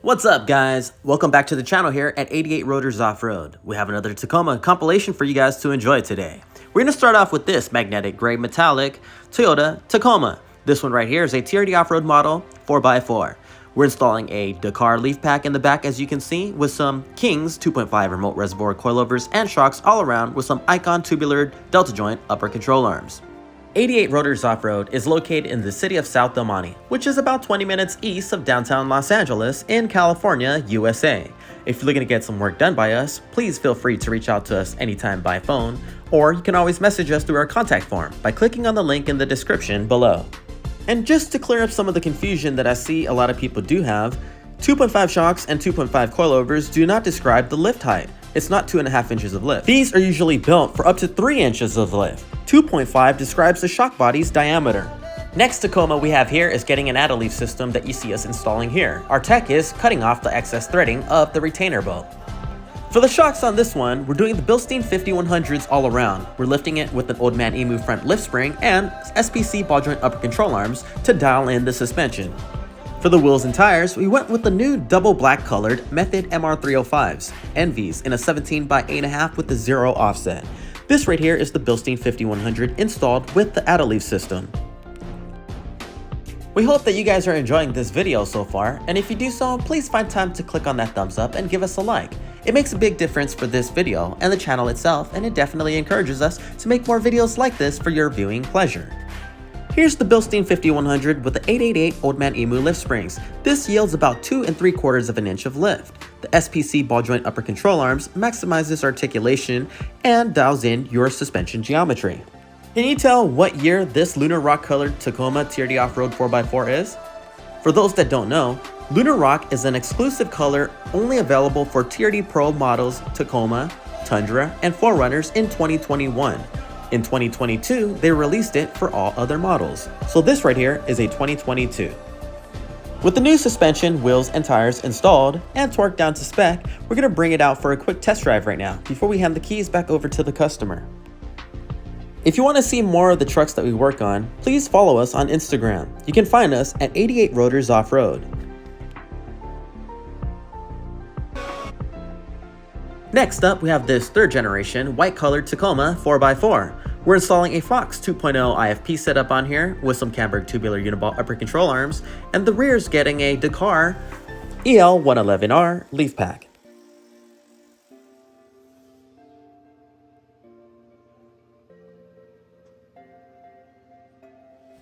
What's up guys? Welcome back to the channel here at 88 Rotors Off-Road. We have another Tacoma compilation for you guys to enjoy today. We're going to start off with this magnetic gray metallic Toyota Tacoma. This one right here is a TRD Offroad model 4x4. We're installing a Dakar leaf pack in the back, as you can see, with some Kings 2.5 Remote Reservoir Coilovers and shocks all around with some Icon tubular delta joint upper control arms. 88 Rotors Off-Road is located in the city of South El Monte, which is about 20 minutes east of downtown Los Angeles in California, USA. If you're looking to get some work done by us, please feel free to reach out to us anytime by phone, or you can always message us through our contact form by clicking on the link in the description below. And just to clear up some of the confusion that I see a lot of people do have, 2.5 shocks and 2.5 coilovers do not describe the lift height. It's not 2.5 inches of lift. These are usually built for up to 3 inches of lift. 2.5 describes the shock body's diameter. Next Tacoma we have here is getting an add-a-leaf system that you see us installing here. Our tech is cutting off the excess threading of the retainer bolt. For the shocks on this one, we're doing the Bilstein 5100s all around. We're lifting it with an Old Man Emu front lift spring and SPC ball joint upper control arms to dial in the suspension. For the wheels and tires, we went with the new double black colored Method MR305s, Envies, in a 17 by 8.5 with the 0 offset. This right here is the Bilstein 5100 installed with the add-a-leaf system. We hope that you guys are enjoying this video so far, and if you do so, please find time to click on that thumbs up and give us a like. It makes a big difference for this video and the channel itself, and it definitely encourages us to make more videos like this for your viewing pleasure. Here's the Bilstein 5100 with the 888 Old Man Emu lift springs. This yields about 2 3/4 of an inch of lift. The SPC ball joint upper control arms maximizes articulation and dials in your suspension geometry. Can you tell what year this Lunar Rock colored Tacoma TRD Offroad 4x4 is? For those that don't know, Lunar Rock is an exclusive color only available for TRD Pro models Tacoma, Tundra, and 4Runners in 2021. In 2022, they released it for all other models. So this right here is a 2022. With the new suspension, wheels, and tires installed and torqued down to spec, we're going to bring it out for a quick test drive right now before we hand the keys back over to the customer. If you want to see more of the trucks that we work on, please follow us on Instagram. You can find us at 88 Rotors Off-Road. Next up, we have this third generation white colored Tacoma 4x4. We're installing a Fox 2.0 IFP setup on here with some Camburg tubular uniball upper control arms, and the rear is getting a Dakar EL111R leaf pack.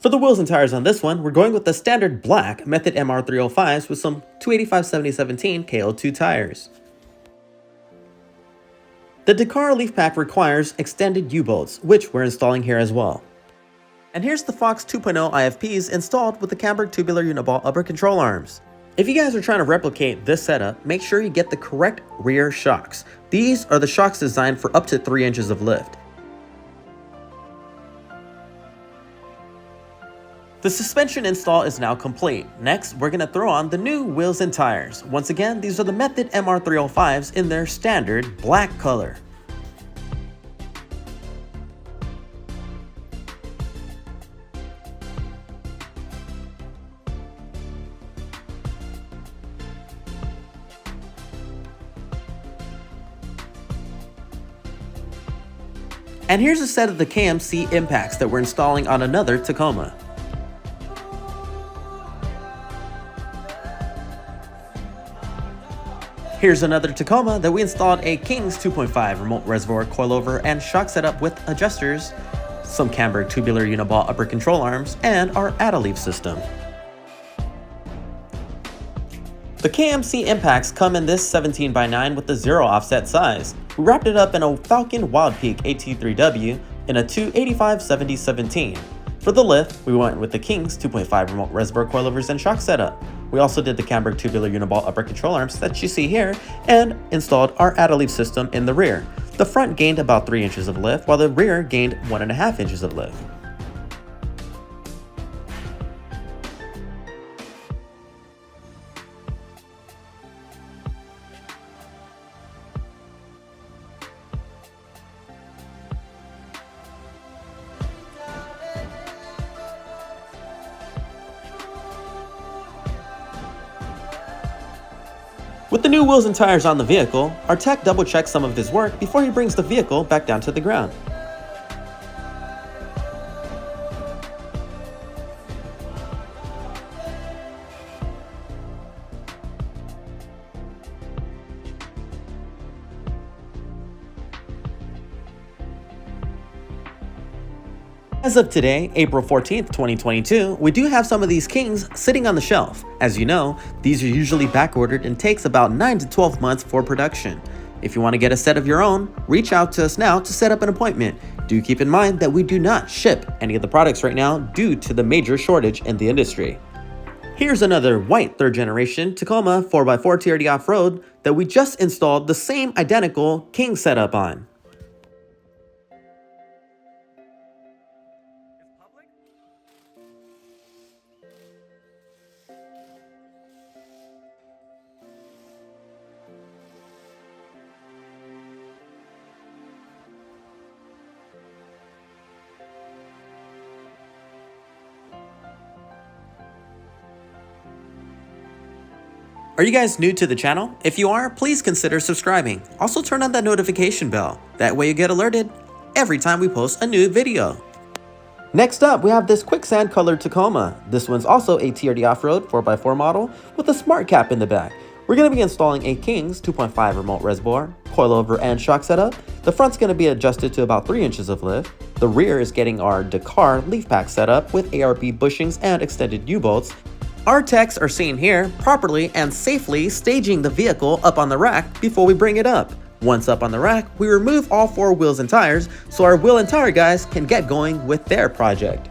For the wheels and tires on this one, we're going with the standard black Method MR305s with some 285/7017 KO2 tires. The Dakar leaf pack requires extended U-bolts, which we're installing here as well. And here's the Fox 2.0 IFPs installed with the Camburg tubular uniball upper control arms. If you guys are trying to replicate this setup, make sure you get the correct rear shocks. These are the shocks designed for up to 3 inches of lift. The suspension install is now complete. Next, we're going to throw on the new wheels and tires. Once again, these are the Method MR305s in their standard black color. And here's a set of the KMC impacts that we're installing on another Tacoma. Here's another Tacoma that we installed a Kings 2.5 Remote Reservoir Coilover and shock setup with adjusters, some Camburg tubular uniball upper control arms, and our add-a-leaf system. The KMC impacts come in this 17 by 9 with the 0 offset size. We wrapped it up in a Falcon Wild Peak AT3W in a 285/7017. For the lift, we went with the Kings 2.5 Remote Reservoir Coilovers and shock setup. We also did the Camburg tubular uniball upper control arms that you see here and installed our add-a-leaf system in the rear. The front gained about 3 inches of lift while the rear gained 1.5 inches of lift. With the new wheels and tires on the vehicle, our tech double checks some of his work before he brings the vehicle back down to the ground. As of today, April 14th, 2022, we do have some of these Kings sitting on the shelf. As you know, these are usually back-ordered and takes about 9 to 12 months for production. If you want to get a set of your own, reach out to us now to set up an appointment. Do keep in mind that we do not ship any of the products right now due to the major shortage in the industry. Here's another white 3rd generation Tacoma 4x4 TRD Offroad that we just installed the same identical King setup on. Are you guys new to the channel? If you are, please consider subscribing. Also turn on that notification bell. That way you get alerted every time we post a new video. Next up, we have this Quicksand colored Tacoma. This one's also a TRD Offroad 4x4 model with a smart cap in the back. We're going to be installing a Kings 2.5 remote reservoir, coilover and shock setup. The front's going to be adjusted to about 3 inches of lift. The rear is getting our Dakar leaf pack setup with ARB bushings and extended U-bolts. Our techs are seen here properly and safely staging the vehicle up on the rack before we bring it up. Once up on the rack, we remove all 4 wheels and tires so our wheel and tire guys can get going with their project.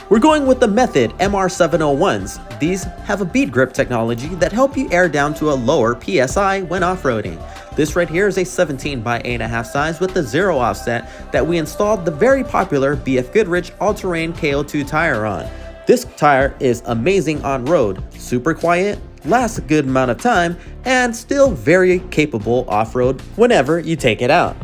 We're going with the Method MR701s. These have a bead grip technology that help you air down to a lower PSI when off-roading. This right here is a 17 by 8.5 size with the 0 offset that we installed the very popular BFGoodrich all-terrain KO2 tire on. This tire is amazing on road, super quiet, lasts a good amount of time, and still very capable off-road whenever you take it out.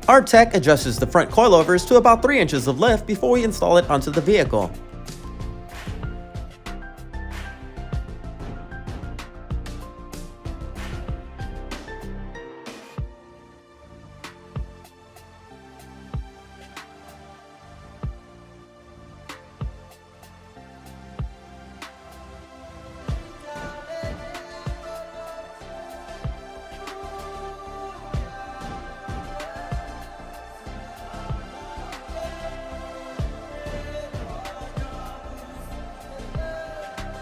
Our tech adjusts the front coilovers to about 3 inches of lift before we install it onto the vehicle.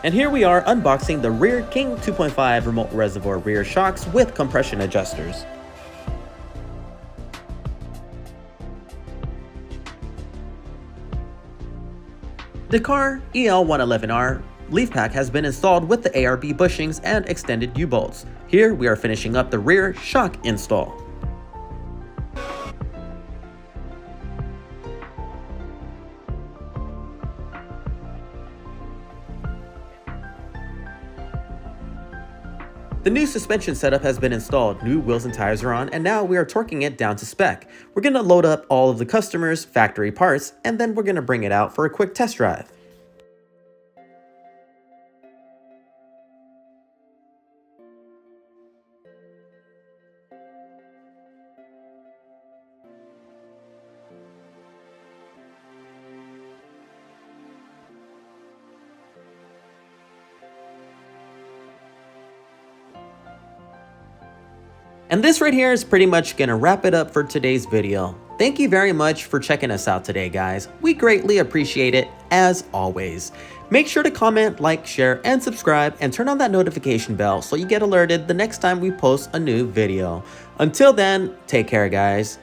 And here we are unboxing the rear King 2.5 remote reservoir rear shocks with compression adjusters. Dakar EL111R leaf pack has been installed with the ARB bushings and extended U-bolts. Here we are finishing up the rear shock install. The new suspension setup has been installed, new wheels and tires are on, and now we are torquing it down to spec. We're going to load up all of the customer's factory parts, and then we're going to bring it out for a quick test drive. And this right here is pretty much gonna wrap it up for today's video. Thank you very much for checking us out today, guys. We greatly appreciate it, as always. Make sure to comment, like, share, and subscribe, and turn on that notification bell so you get alerted the next time we post a new video. Until then, take care, guys.